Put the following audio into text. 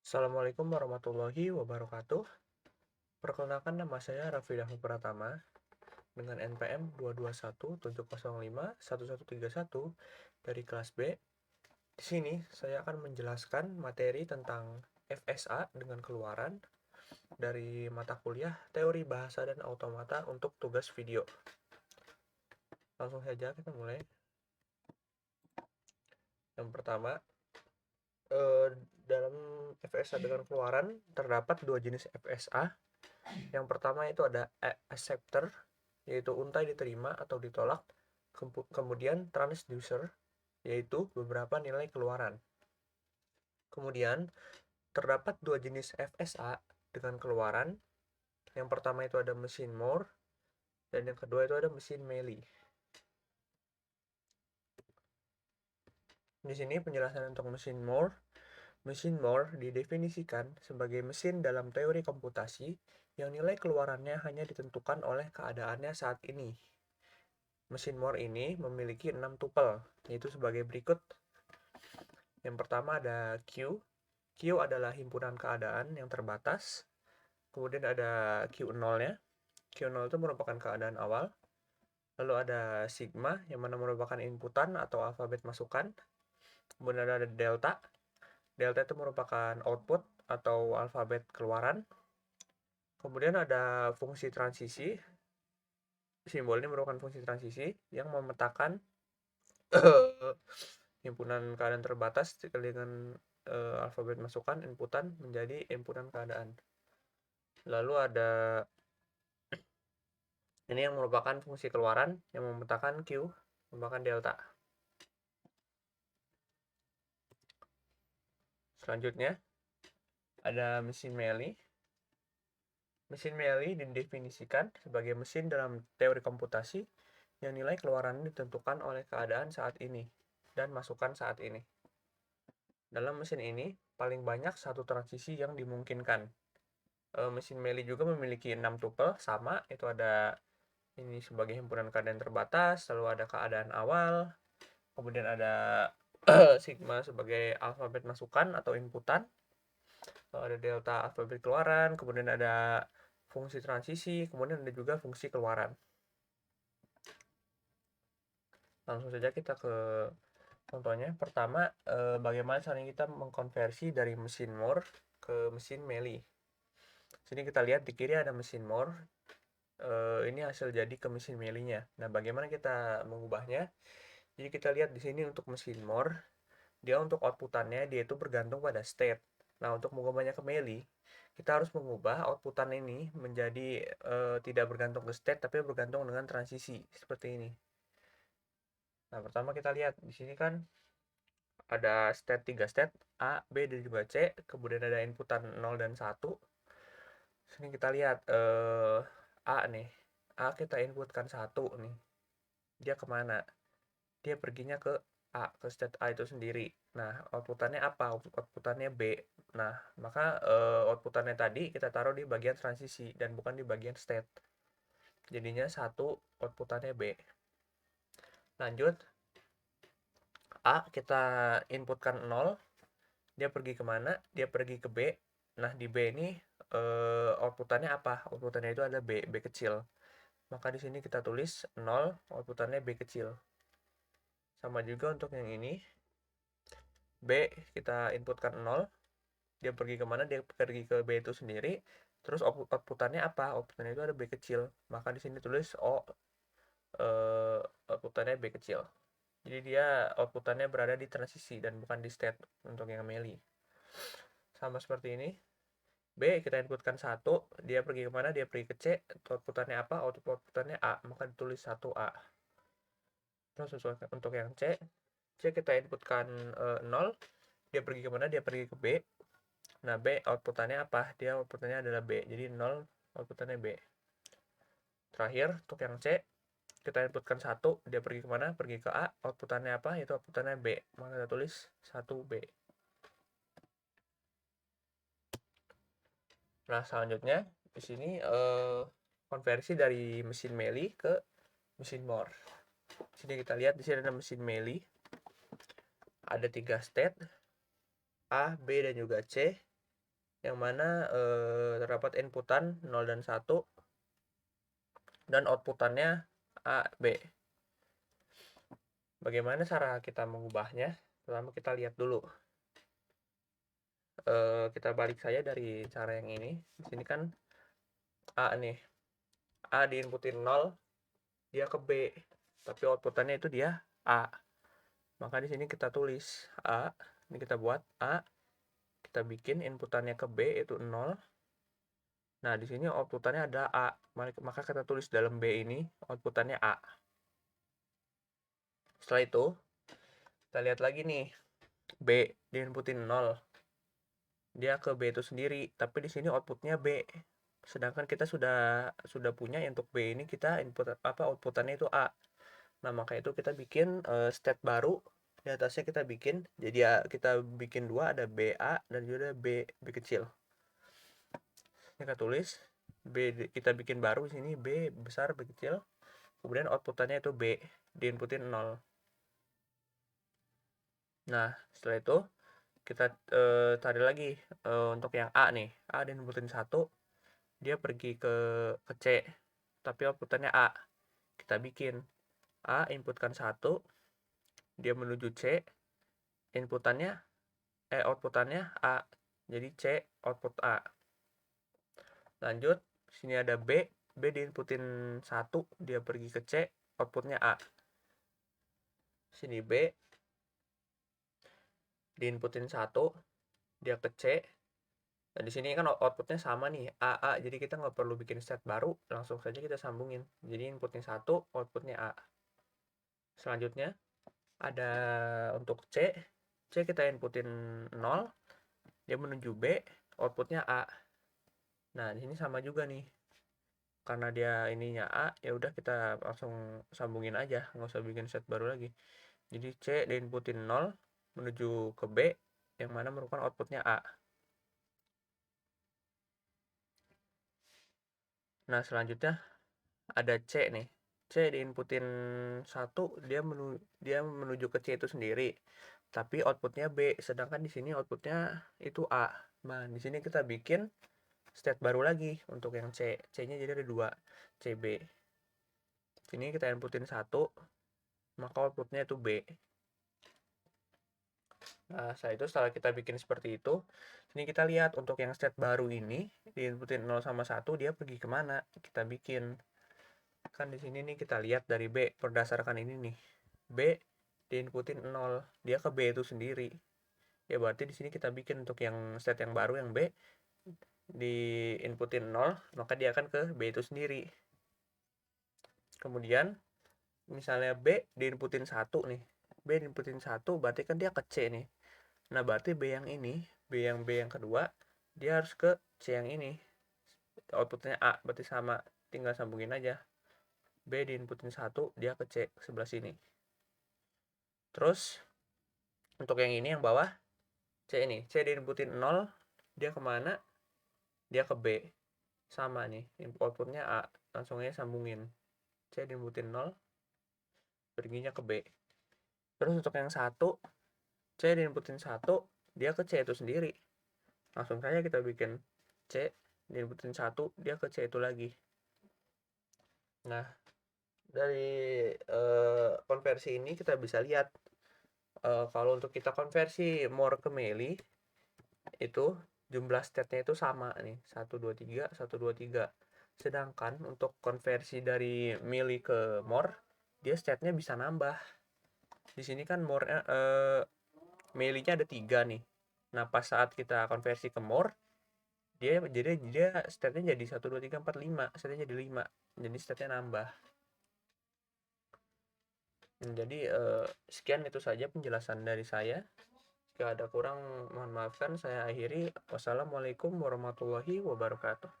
Assalamualaikum warahmatullahi wabarakatuh. Perkenalkan, nama saya Raffi Dahmu Pratama dengan NPM 22170511131 dari kelas B. Di sini saya akan menjelaskan materi tentang FSA dengan keluaran dari mata kuliah Teori Bahasa dan Automata untuk tugas video. Langsung saja kita mulai. Yang pertama, dalam FSA dengan keluaran terdapat dua jenis FSA. Yang pertama itu ada acceptor, yaitu untai diterima atau ditolak. Kemudian transducer, yaitu beberapa nilai keluaran. Kemudian terdapat dua jenis FSA dengan keluaran. Yang pertama itu ada mesin Moore, dan yang kedua itu ada mesin Mealy. Di sini penjelasan untuk mesin Moore. Mesin Moore didefinisikan sebagai mesin dalam teori komputasi yang nilai keluarannya hanya ditentukan oleh keadaannya saat ini. Mesin Moore ini memiliki 6 tupel, yaitu sebagai berikut. Yang pertama ada Q. Q adalah himpunan keadaan yang terbatas. Kemudian ada Q0-nya. Q0 itu merupakan keadaan awal. Lalu ada sigma, yang mana merupakan inputan atau alfabet masukan. Kemudian ada delta. Delta itu merupakan output atau alfabet keluaran. Kemudian ada fungsi transisi. Simbol ini merupakan fungsi transisi yang memetakan himpunan keadaan terbatas dengan alfabet masukan inputan menjadi inputan keadaan. Lalu ada ini yang merupakan fungsi keluaran yang memetakan Q, merupakan delta. Selanjutnya ada mesin Mealy. Mesin Mealy didefinisikan sebagai mesin dalam teori komputasi yang nilai keluarannya ditentukan oleh keadaan saat ini dan masukan saat ini. Dalam mesin ini, paling banyak satu transisi yang dimungkinkan. Mesin Mealy juga memiliki 6 tupel, sama, itu ada ini sebagai himpunan keadaan terbatas, lalu ada keadaan awal, kemudian ada sigma sebagai alfabet masukan atau inputan, lalu ada delta alfabet keluaran, kemudian ada fungsi transisi, kemudian ada juga fungsi keluaran. Langsung saja kita ke contohnya. Pertama, bagaimana caranya kita mengkonversi dari mesin Moore ke mesin Mealy. Sini kita lihat di kiri ada mesin Moore. Ini hasil jadi ke mesin Mealy-nya. Nah, bagaimana kita mengubahnya? Jadi kita lihat di sini untuk mesin Moore, dia untuk outputannya dia itu bergantung pada state. Nah, untuk mengubahnya ke Mealy, kita harus mengubah outputan ini menjadi tidak bergantung ke state, tapi bergantung dengan transisi seperti ini. Nah, pertama kita lihat di sini kan ada state 3 state, A, B, dan juga C. Kemudian ada inputan 0 dan 1. Sini kita lihat A nih. A kita inputkan 1 nih. Dia kemana? Dia perginya ke A, ke state A itu sendiri. Nah, outputannya apa? Outputannya B. Nah, maka outputannya tadi kita taruh di bagian transisi dan bukan di bagian state. Jadinya 1, outputannya B. Lanjut, A kita inputkan 0. Dia pergi kemana? Dia pergi ke B. Nah, di B ini outputannya apa? Outputannya itu ada B, B kecil. Maka di sini kita tulis 0, outputannya B kecil. Sama juga untuk yang ini. B kita inputkan 0. Dia pergi kemana? Dia pergi ke B itu sendiri. Terus outputannya apa? Outputannya itu ada B kecil. Maka di sini tulis O, outputannya B kecil. Jadi dia outputannya berada di transisi dan bukan di state untuk yang Mealy. Sama seperti ini. B kita inputkan 1, dia pergi kemana? Dia pergi ke C. Outputannya apa? Outputannya A, maka ditulis 1A. Terus untuk yang C kita inputkan 0, dia pergi kemana? Dia pergi ke B. Nah, B outputannya apa? Dia outputannya adalah B, jadi 0 outputannya B. Terakhir untuk yang C kita inputkan 1, dia pergi kemana? Pergi ke A. Outputannya apa? Itu outputannya B, maka kita tulis 1B. Nah, selanjutnya di sini konversi dari mesin Mealy ke mesin Moore. Sini kita lihat di sini ada mesin Mealy. Ada 3 state, A, B, dan juga C. yang mana terdapat inputan 0 dan 1 dan outputannya A, B. Bagaimana cara kita mengubahnya? Pertama kita lihat dulu. Kita balik saja dari cara yang ini. Di sini kan A nih. A diinputin 0, dia ke B. Tapi outputannya itu dia A. Maka di sini kita tulis A. Ini kita buat A. Kita bikin inputannya ke B itu 0. Nah, di sini outputannya ada A. Maka kita tulis dalam B ini outputannya A. Setelah itu, kita lihat lagi nih. B diinputin 0. Dia ke B itu sendiri, tapi di sini outputnya B. Sedangkan kita sudah punya untuk B ini kita outputannya itu A. Nah, maka itu kita bikin state baru. Di atasnya kita bikin, jadi kita bikin dua, ada BA dan juga ada B kecil. Ini kita tulis kita bikin baru di sini B besar, B kecil. Kemudian outputannya itu B, diinputin 0. Nah, setelah itu kita cari lagi untuk yang A nih. A diinputin 1, dia pergi ke C, tapi outputannya A. Kita bikin A inputkan 1, dia menuju C, outputannya A. Jadi C output A. Lanjut, sini ada B diinputin 1, dia pergi ke C, outputnya A. Sini B diinputin 1, dia ke C. Nah, di sini kan outputnya sama nih, A. Jadi kita nggak perlu bikin state baru, langsung saja kita sambungin. Jadi inputnya 1, outputnya A. Selanjutnya, ada untuk C kita inputin 0, dia menuju B, outputnya A. Nah, di sini sama juga nih. Karena dia ininya A, ya udah kita langsung sambungin aja, nggak usah bikin set baru lagi. Jadi C diinputin 0 menuju ke B, yang mana merupakan outputnya A. Nah, selanjutnya ada C nih. C diinputin 1, dia menuju ke C itu sendiri. Tapi outputnya B, sedangkan di sini outputnya itu A. Nah, di sini kita bikin state baru lagi untuk yang C. C-nya jadi ada 2, CB. Sini kita inputin 1, maka outputnya itu B. Nah, setelah kita bikin seperti itu, ini kita lihat untuk yang state baru ini, diinputin 0 sama 1, dia pergi kemana? Kita bikin. Kan di sini nih kita lihat dari B, berdasarkan ini nih. B diinputin 0, dia ke B itu sendiri. Ya berarti di sini kita bikin untuk yang state yang baru yang B, diinputin 0, maka dia akan ke B itu sendiri. Kemudian, misalnya B diinputin 1 nih. B diinputin 1, berarti kan dia ke C nih. Nah, berarti B yang ini, B yang kedua, dia harus ke C yang ini. Outputnya A, berarti sama. Tinggal sambungin aja. B diinputin 1, dia ke C, sebelah sini. Terus, untuk yang ini, yang bawah, C ini. C diinputin 0, dia kemana? Dia ke B. Sama nih, outputnya A. Langsung aja sambungin. C diinputin 0, perginya ke B. Terus untuk yang 1, C diinputin 1, dia ke C itu sendiri. Langsung saja kita bikin C diinputin 1, dia ke C itu lagi. Nah, dari konversi ini kita bisa lihat kalau untuk kita konversi more ke melee itu jumlah state-nya itu sama nih, 1 2 3 1 2 3. Sedangkan untuk konversi dari melee ke more, dia state-nya bisa nambah. Di sini kan more-nya melee-nya ada 3 nih. Nah, pas saat kita konversi ke more, dia state-nya jadi 1 2 3 4 5, state-nya jadi 5. Jadi state-nya nambah. Jadi sekian itu saja penjelasan dari saya. Jika ada kurang mohon maafkan, saya akhiri. Wassalamualaikum warahmatullahi wabarakatuh.